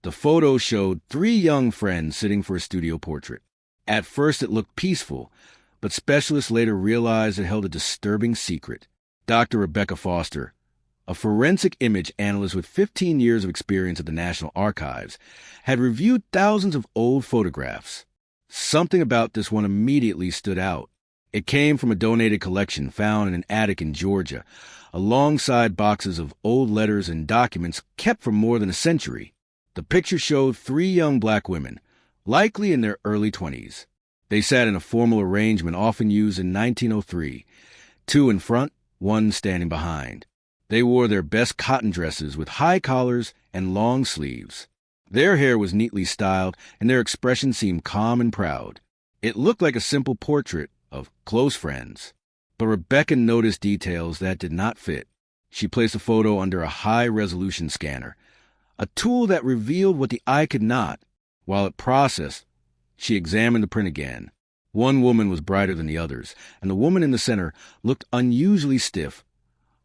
The photo showed three young friends sitting for a studio portrait. At first it looked peaceful, but specialists later realized it held a disturbing secret. Dr. Rebecca Foster, a forensic image analyst with 15 years of experience at the National Archives, had reviewed thousands of old photographs. Something about this one immediately stood out. It came from a donated collection found in an attic in Georgia, alongside boxes of old letters and documents kept for more than a century. The picture showed three young black women, likely in their early 20s. They sat in a formal arrangement often used in 1903, two in front, one standing behind. They wore their best cotton dresses with high collars and long sleeves. Their hair was neatly styled, and their expression seemed calm and proud. It looked like a simple portrait of close friends. But Rebecca noticed details that did not fit. She placed the photo under a high-resolution scanner, a tool that revealed what the eye could not. While it processed, she examined the print again. One woman was brighter than the others, and the woman in the center looked unusually stiff,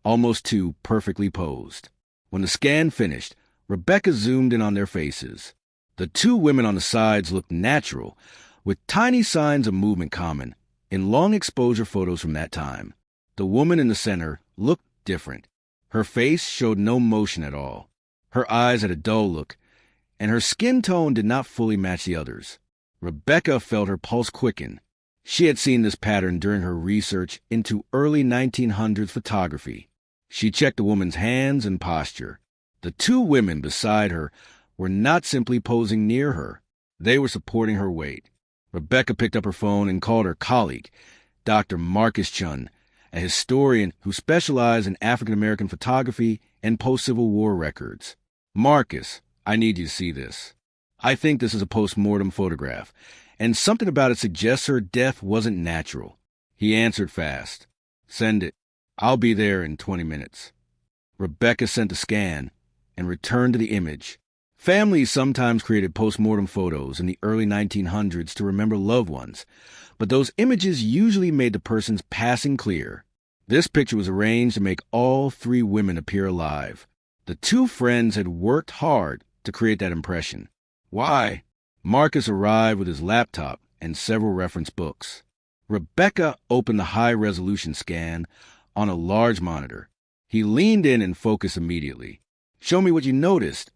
almost too perfectly posed. When the scan finished, Rebecca zoomed in on their faces. The two women on the sides looked natural, with tiny signs of movement common in long exposure photos from that time. The woman in the center looked different. Her face showed no motion at all. Her eyes had a dull look, and her skin tone did not fully match the others. Rebecca felt her pulse quicken. She had seen this pattern during her research into early 1900s photography. She checked the woman's hands and posture. The two women beside her were not simply posing near her. They were supporting her weight. Rebecca picked up her phone and called her colleague, Dr. Marcus Chun, a historian who specialized in African-American photography and post-Civil War records. "Marcus, I need you to see this. I think this is a post-mortem photograph, and something about it suggests her death wasn't natural." He answered fast. "Send it. I'll be there in 20 minutes." Rebecca sent a scan and returned to the image. Families sometimes created post-mortem photos in the early 1900s to remember loved ones, but those images usually made the person's passing clear. This picture was arranged to make all three women appear alive. The two friends had worked hard to create that impression. Why? Marcus arrived with his laptop and several reference books. Rebecca opened the high-resolution scan on a large monitor. He leaned in and focused immediately. "Show me what you noticed,"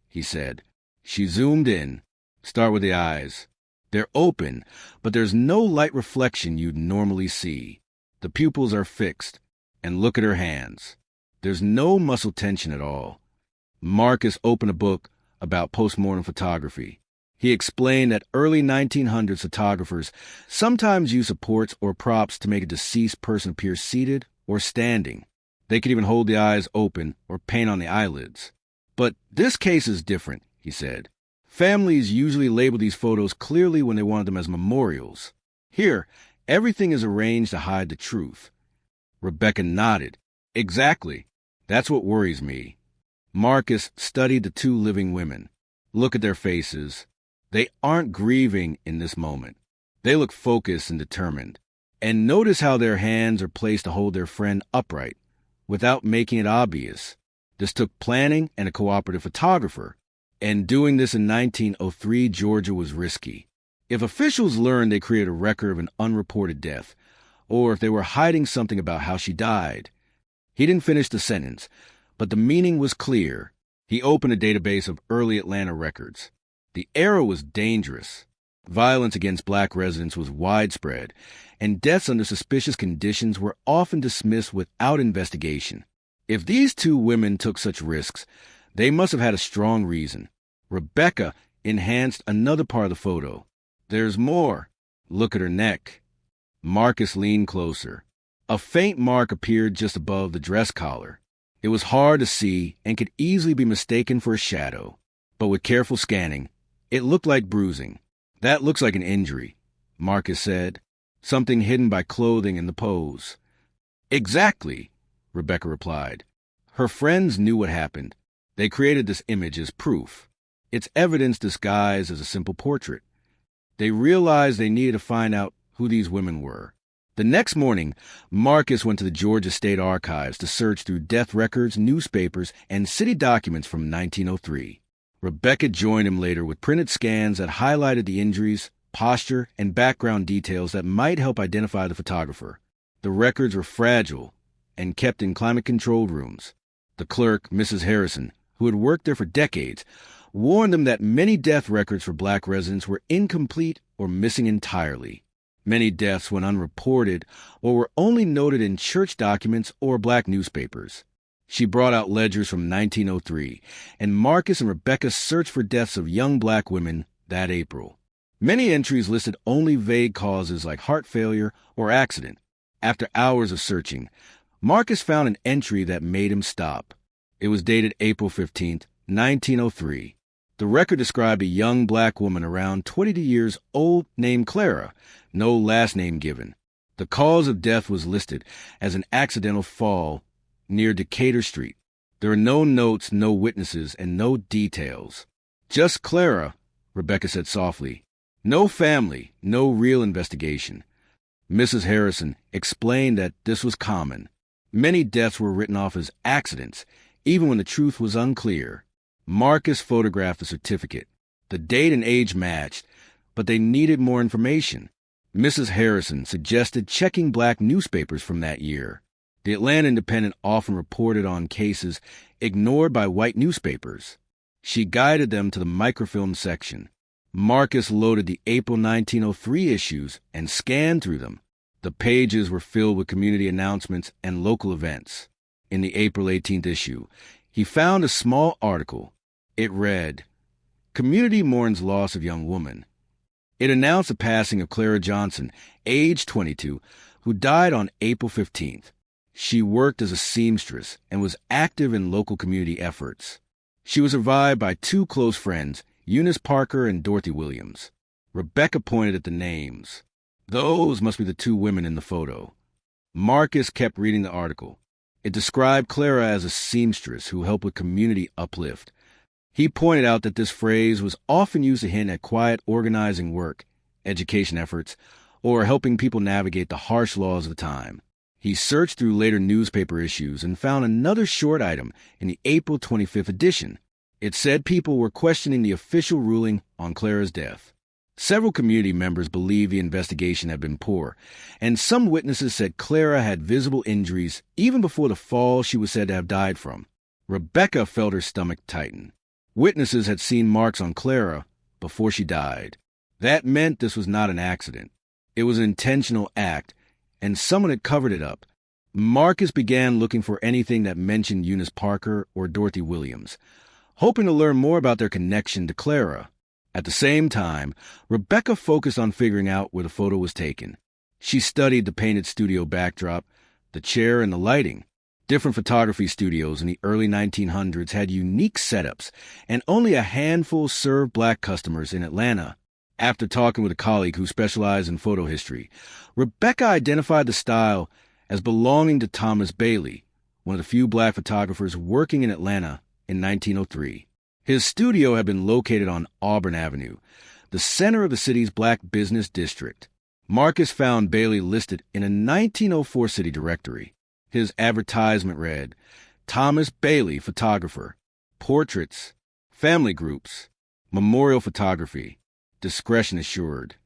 he said. She zoomed in. "Start with the eyes. They're open, but there's no light reflection you'd normally see. The pupils are fixed. And look at her hands. There's no muscle tension at all." Marcus opened a book about postmortem photography. He explained that early 1900s photographers sometimes used supports or props to make a deceased person appear seated or standing. They could even hold the eyes open or paint on the eyelids. "But this case is different," he said. "Families usually label these photos clearly when they wanted them as memorials. Here, everything is arranged to hide the truth." Rebecca nodded. "Exactly. That's what worries me." Marcus studied the two living women. "Look at their faces. They aren't grieving in this moment. They look focused and determined. And notice how their hands are placed to hold their friend upright, without making it obvious. This took planning and a cooperative photographer. And doing this in 1903 Georgia was risky. If officials learned they created a record of an unreported death, or if they were hiding something about how she died. He didn't finish the sentence, but the meaning was clear. He opened a database of early Atlanta records. The era was dangerous. Violence against black residents was widespread, and deaths under suspicious conditions were often dismissed without investigation. If these two women took such risks, they must have had a strong reason. Rebecca enhanced another part of the photo. "There's more. Look at her neck." Marcus leaned closer. A faint mark appeared just above the dress collar. It was hard to see and could easily be mistaken for a shadow. But with careful scanning, it looked like bruising. "That looks like an injury," Marcus said. "Something hidden by clothing and the pose." "Exactly," Rebecca replied. Her friends knew what happened. They created this image as proof. It's evidence disguised as a simple portrait. They realized they needed to find out who these women were. The next morning, Marcus went to the Georgia State Archives to search through death records, newspapers, and city documents from 1903. Rebecca joined him later with printed scans that highlighted the injuries, posture, and background details that might help identify the photographer. The records were fragile and kept in climate-controlled rooms. The clerk, Mrs. Harrison, who had worked there for decades, warned them that many death records for black residents were incomplete or missing entirely. Many deaths went unreported or were only noted in church documents or black newspapers. She brought out ledgers from 1903, and Marcus and Rebecca searched for deaths of young black women that April. Many entries listed only vague causes like heart failure or accident. After hours of searching, Marcus found an entry that made him stop. It was dated April 15, 1903. The record described a young black woman around 22 years old named Clara, no last name given. The cause of death was listed as an accidental fall near Decatur Street. There are no notes, no witnesses, and no details. Just Clara, Rebecca said softly. No family, no real investigation. Mrs. Harrison explained that this was common. Many deaths were written off as accidents, even when the truth was unclear. Marcus photographed the certificate. The date and age matched, but they needed more information. Mrs. Harrison suggested checking black newspapers from that year. The Atlanta Independent often reported on cases ignored by white newspapers. She guided them to the microfilm section. Marcus loaded the April 1903 issues and scanned through them. The pages were filled with community announcements and local events. In the April 18th issue, he found a small article. It read, "Community mourns loss of young woman." It announced the passing of Clara Johnson, age 22, who died on April 15th. She worked as a seamstress and was active in local community efforts. She was survived by two close friends, Eunice Parker and Dorothy Williams. Rebecca pointed at the names. Those must be the two women in the photo. Marcus kept reading the article. It described Clara as a seamstress who helped with community uplift. He pointed out that this phrase was often used to hint at quiet organizing work, education efforts, or helping people navigate the harsh laws of the time. He searched through later newspaper issues and found another short item in the April 25th edition. It said people were questioning the official ruling on Clara's death. Several community members believed the investigation had been poor, and some witnesses said Clara had visible injuries even before the fall she was said to have died from. Rebecca felt her stomach tighten. Witnesses had seen marks on Clara before she died. That meant this was not an accident. It was an intentional act, and someone had covered it up. Marcus began looking for anything that mentioned Eunice Parker or Dorothy Williams, hoping to learn more about their connection to Clara. At the same time, Rebecca focused on figuring out where the photo was taken. She studied the painted studio backdrop, the chair, and the lighting. Different photography studios in the early 1900s had unique setups, and only a handful served black customers in Atlanta. After talking with a colleague who specialized in photo history, Rebecca identified the style as belonging to Thomas Bailey, one of the few black photographers working in Atlanta in 1903. His studio had been located on Auburn Avenue, the center of the city's black business district. Marcus found Bailey listed in a 1904 city directory. His advertisement read, "Thomas Bailey Photographer, Portraits, Family Groups, Memorial Photography, Discretion Assured."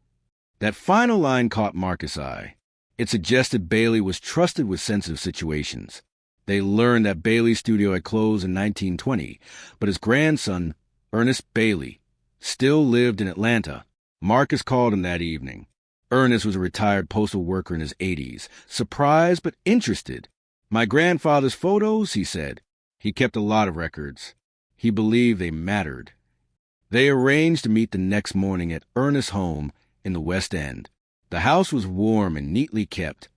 That final line caught Marcus' eye. It suggested Bailey was trusted with sensitive situations. They learned that Bailey's studio had closed in 1920, but his grandson, Ernest Bailey, still lived in Atlanta. Marcus called him that evening. Ernest was a retired postal worker in his 80s, surprised but interested. "My grandfather's photos," he said. He kept a lot of records. He believed they mattered. They arranged to meet the next morning at Ernest's home in the West End. The house was warm and neatly kept,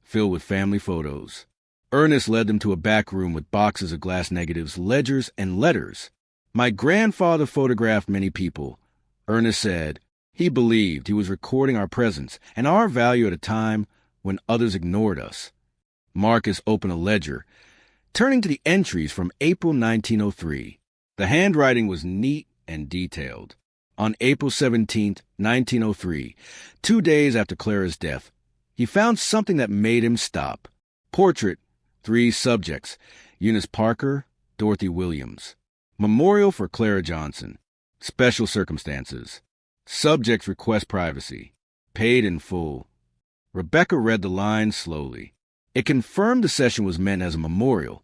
filled with family photos. Ernest led them to a back room with boxes of glass negatives, ledgers, and letters. "My grandfather photographed many people," Ernest said. "He believed he was recording our presence and our value at a time when others ignored us." Marcus opened a ledger, turning to the entries from April 1903. The handwriting was neat and detailed. On April 17, 1903, 2 days after Clara's death, he found something that made him stop. Portrait, 3 subjects, Eunice Parker, Dorothy Williams. Memorial for Clara Johnson. Special circumstances. Subjects request privacy. Paid in full. Rebecca read the lines slowly. It confirmed the session was meant as a memorial,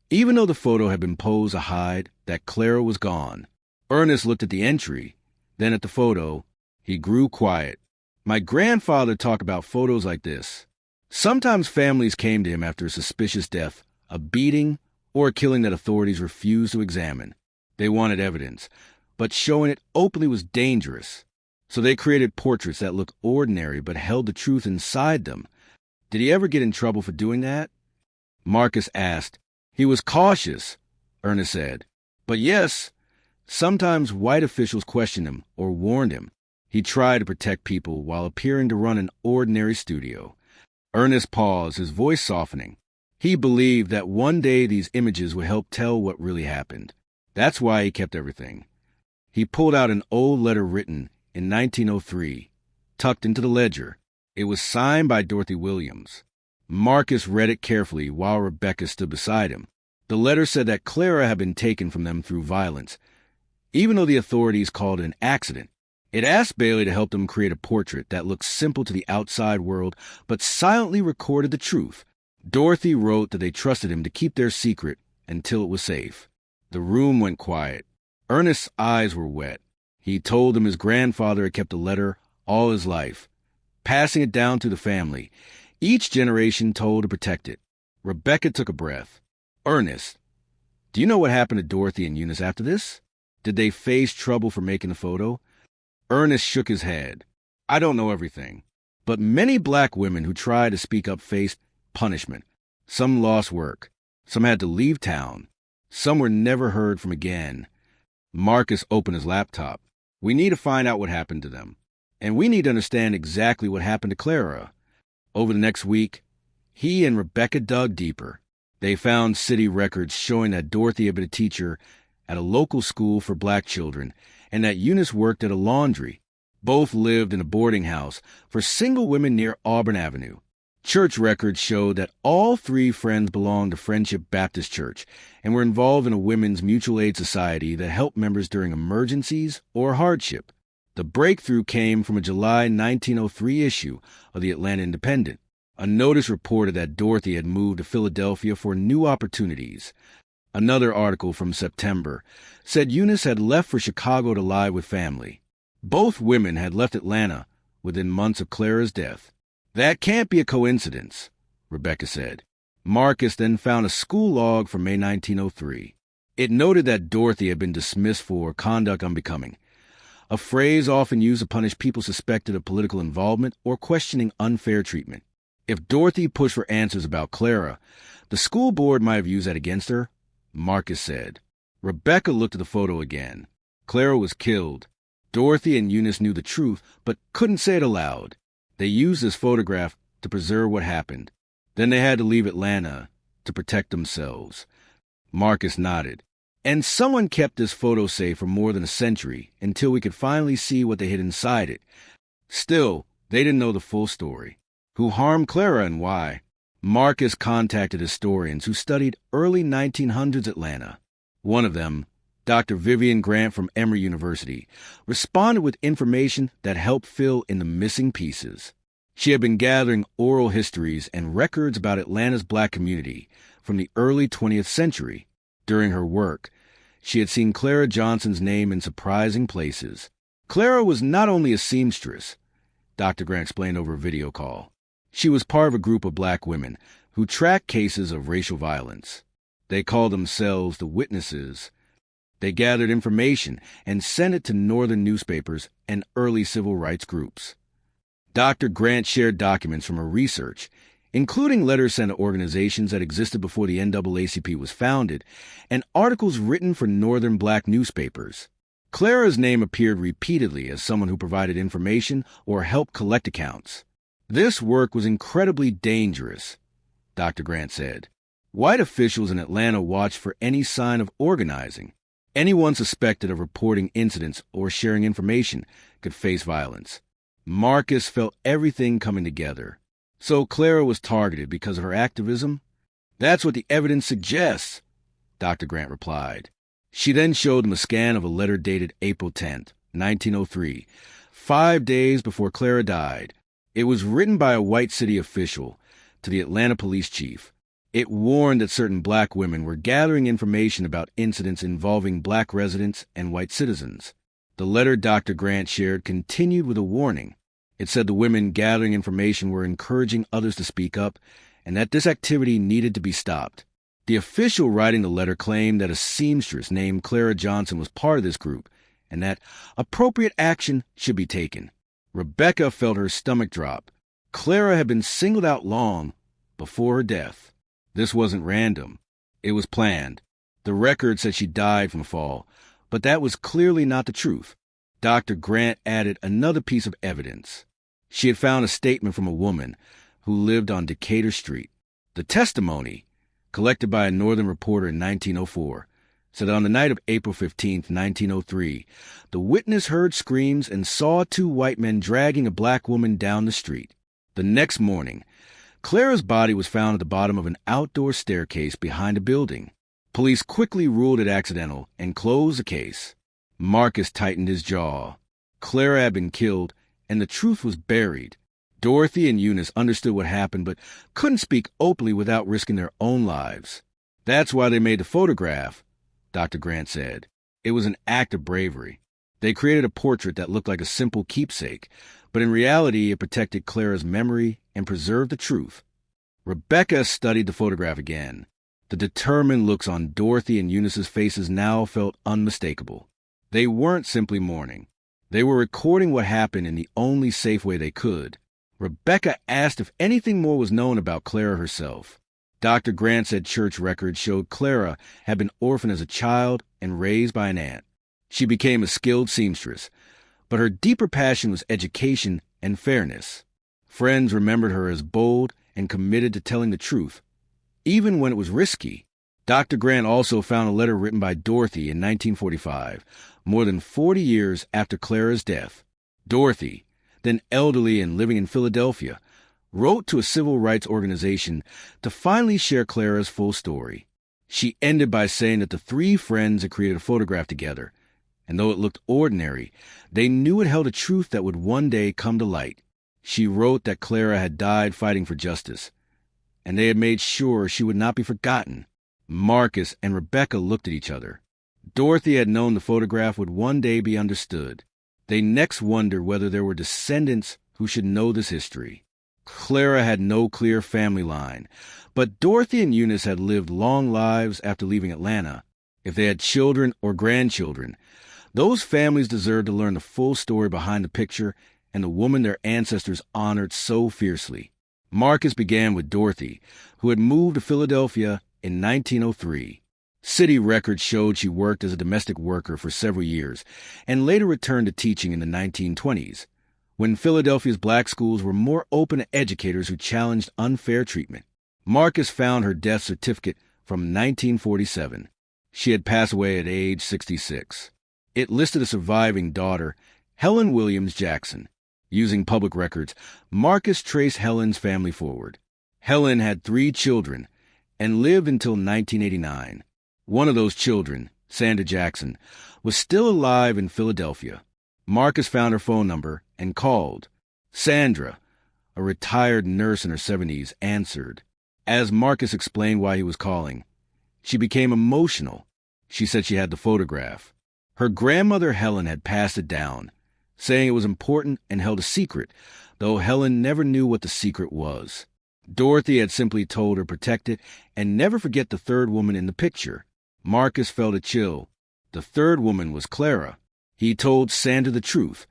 even though the photo had been posed to hide that Clara was gone. Ernest looked at the entry, then at the photo. He grew quiet. My grandfather talked about photos like this. Sometimes families came to him after a suspicious death, a beating, or a killing that authorities refused to examine. They wanted evidence, but showing it openly was dangerous. So they created portraits that looked ordinary but held the truth inside them. Did he ever get in trouble for doing that? Marcus asked. He was cautious, Ernest said. But yes, sometimes white officials questioned him or warned him. He tried to protect people while appearing to run an ordinary studio. Ernest paused, his voice softening. He believed that one day these images would help tell what really happened. That's why he kept everything. He pulled out an old letter written in 1903, tucked into the ledger. It was signed by Dorothy Williams. Marcus read it carefully while Rebecca stood beside him. The letter said that Clara had been taken from them through violence, even though the authorities called it an accident. It asked Bailey to help them create a portrait that looked simple to the outside world, but silently recorded the truth. Dorothy wrote that they trusted him to keep their secret until it was safe. The room went quiet. Ernest's eyes were wet. He told them his grandfather had kept the letter all his life, passing it down to the family. Each generation told to protect it. Rebecca took a breath. Ernest, do you know what happened to Dorothy and Eunice after this? Did they face trouble for making the photo? Ernest shook his head. I don't know everything, but many black women who tried to speak up faced punishment. Some lost work. Some had to leave town. Some were never heard from again. Marcus opened his laptop. We need to find out what happened to them. And we need to understand exactly what happened to Clara. Over the next week, he and Rebecca dug deeper. They found city records showing that Dorothy had been a teacher at a local school for black children and that Eunice worked at a laundry. Both lived in a boarding house for single women near Auburn Avenue. Church records showed that all three friends belonged to Friendship Baptist Church and were involved in a women's mutual aid society that helped members during emergencies or hardship. The breakthrough came from a July 1903 issue of the Atlanta Independent. A notice reported that Dorothy had moved to Philadelphia for new opportunities. Another article from September said Eunice had left for Chicago to lie with family. Both women had left Atlanta within months of Clara's death. That can't be a coincidence, Rebecca said. Marcus then found a school log from May 1903. It noted that Dorothy had been dismissed for conduct unbecoming, a phrase often used to punish people suspected of political involvement or questioning unfair treatment. If Dorothy pushed for answers about Clara, the school board might have used that against her, Marcus said. Rebecca looked at the photo again. Clara was killed. Dorothy and Eunice knew the truth, but couldn't say it aloud. They used this photograph to preserve what happened. Then they had to leave Atlanta to protect themselves. Marcus nodded. And someone kept this photo safe for more than a century until we could finally see what they hid inside it. Still, they didn't know the full story. Who harmed Clara and why? Marcus contacted historians who studied early 1900s Atlanta. One of them, Dr. Vivian Grant from Emory University, responded with information that helped fill in the missing pieces. She had been gathering oral histories and records about Atlanta's black community from the early 20th century. During her work, she had seen Clara Johnson's name in surprising places. Clara was not only a seamstress, Dr. Grant explained over a video call. She was part of a group of black women who tracked cases of racial violence. They called themselves the Witnesses. They gathered information and sent it to northern newspapers and early civil rights groups. Dr. Grant shared documents from her research, including letters sent to organizations that existed before the NAACP was founded, and articles written for northern black newspapers. Clara's name appeared repeatedly as someone who provided information or helped collect accounts. This work was incredibly dangerous, Dr. Grant said. White officials in Atlanta watched for any sign of organizing. Anyone suspected of reporting incidents or sharing information could face violence. Marcus felt everything coming together. So Clara was targeted because of her activism? That's what the evidence suggests, Dr. Grant replied. She then showed him a scan of a letter dated April 10th, 1903, 5 days before Clara died. It was written by a White City official to the Atlanta police chief. It warned that certain black women were gathering information about incidents involving black residents and white citizens. The letter Dr. Grant shared continued with a warning. It said the women gathering information were encouraging others to speak up and that this activity needed to be stopped. The official writing the letter claimed that a seamstress named Clara Johnson was part of this group and that appropriate action should be taken. Rebecca felt her stomach drop. Clara had been singled out long before her death. This wasn't random. It was planned. The record said she died from a fall, but that was clearly not the truth. Dr. Grant added another piece of evidence. She had found a statement from a woman who lived on Decatur Street. The testimony, collected by a Northern reporter in 1904, said on the night of April 15, 1903, the witness heard screams and saw two white men dragging a black woman down the street. The next morning, Clara's body was found at the bottom of an outdoor staircase behind a building. Police quickly ruled it accidental and closed the case. Marcus tightened his jaw. Clara had been killed, and the truth was buried. Dorothy and Eunice understood what happened, but couldn't speak openly without risking their own lives. That's why they made the photograph, Dr. Grant said. It was an act of bravery. They created a portrait that looked like a simple keepsake, but in reality it protected Clara's memory and preserved the truth. Rebecca studied the photograph again. The determined looks on Dorothy and Eunice's faces now felt unmistakable. They weren't simply mourning. They were recording what happened in the only safe way they could. Rebecca asked if anything more was known about Clara herself. Dr. Grant said church records showed Clara had been orphaned as a child and raised by an aunt. She became a skilled seamstress, but her deeper passion was education and fairness. Friends remembered her as bold and committed to telling the truth, even when it was risky. Dr. Grant also found a letter written by Dorothy in 1945, more than 40 years after Clara's death. Dorothy, then elderly and living in Philadelphia, wrote to a civil rights organization to finally share Clara's full story. She ended by saying that the three friends had created a photograph together, and though it looked ordinary, they knew it held a truth that would one day come to light. She wrote that Clara had died fighting for justice, and they had made sure she would not be forgotten. Marcus and Rebecca looked at each other. Dorothy had known the photograph would one day be understood. They next wondered whether there were descendants who should know this history. Clara had no clear family line, but Dorothy and Eunice had lived long lives after leaving Atlanta. If they had children or grandchildren, those families deserved to learn the full story behind the picture and the woman their ancestors honored so fiercely. Marcus began with Dorothy, who had moved to Philadelphia in 1903. City records showed she worked as a domestic worker for several years and later returned to teaching in the 1920s, when Philadelphia's black schools were more open to educators who challenged unfair treatment. Marcus found her death certificate from 1947. She had passed away at age 66. It listed a surviving daughter, Helen Williams Jackson. Using public records, Marcus traced Helen's family forward. Helen had 3 children and lived until 1989. One of those children, Sandra Jackson, was still alive in Philadelphia. Marcus found her phone number and called. Sandra, a retired nurse in her 70s, answered. As Marcus explained why he was calling, she became emotional. She said she had the photograph. Her grandmother Helen had passed it down, saying it was important and held a secret, though Helen never knew what the secret was. Dorothy had simply told her protect it and never forget the third woman in the picture. Marcus felt a chill. The third woman was Clara. He told Sandra the truth.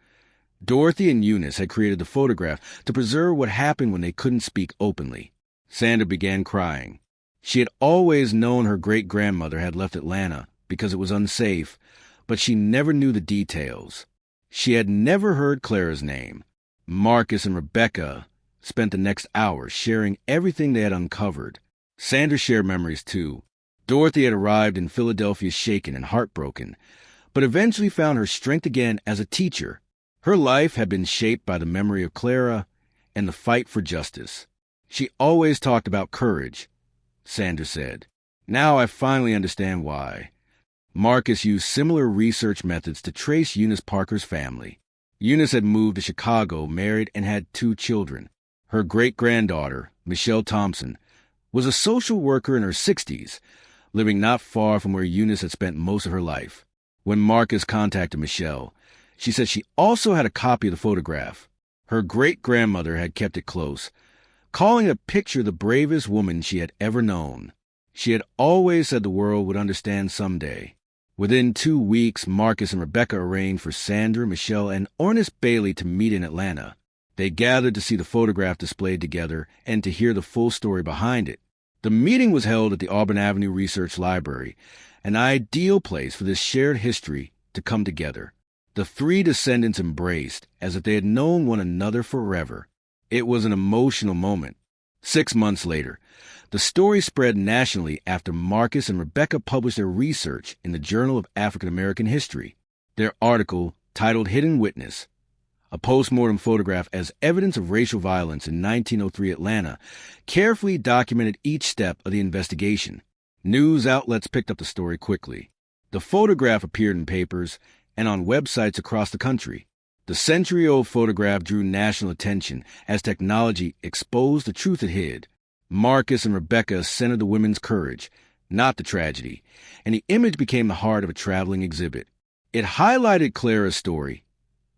Dorothy and Eunice had created the photograph to preserve what happened when they couldn't speak openly. Sandra began crying. She had always known her great-grandmother had left Atlanta because it was unsafe, but she never knew the details. She had never heard Clara's name. Marcus and Rebecca spent the next hour sharing everything they had uncovered. Sandra shared memories too. Dorothy had arrived in Philadelphia shaken and heartbroken, but eventually found her strength again as a teacher. Her life had been shaped by the memory of Clara and the fight for justice. She always talked about courage, Sandra said. Now I finally understand why. Marcus used similar research methods to trace Eunice Parker's family. Eunice had moved to Chicago, married, and had 2 children. Her great-granddaughter, Michelle Thompson, was a social worker in her 60s, living not far from where Eunice had spent most of her life. When Marcus contacted Michelle, she said she also had a copy of the photograph. Her great-grandmother had kept it close, calling it a picture of the bravest woman she had ever known. She had always said the world would understand someday. Within 2 weeks, Marcus and Rebecca arranged for Sandra, Michelle, and Ernest Bailey to meet in Atlanta. They gathered to see the photograph displayed together and to hear the full story behind it. The meeting was held at the Auburn Avenue Research Library, an ideal place for this shared history to come together. The 3 descendants embraced as if they had known one another forever. It was an emotional moment. 6 months later, the story spread nationally after Marcus and Rebecca published their research in the Journal of African American History. Their article, titled Hidden Witness, a postmortem photograph as evidence of racial violence in 1903 Atlanta, carefully documented each step of the investigation. News outlets picked up the story quickly. The photograph appeared in papers and on websites across the country. The century-old photograph drew national attention as technology exposed the truth it hid. Marcus and Rebecca centered the women's courage, not the tragedy, and the image became the heart of a traveling exhibit. It highlighted Clara's story,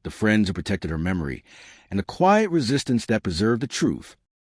the friends who protected her memory, and the quiet resistance that preserved the truth.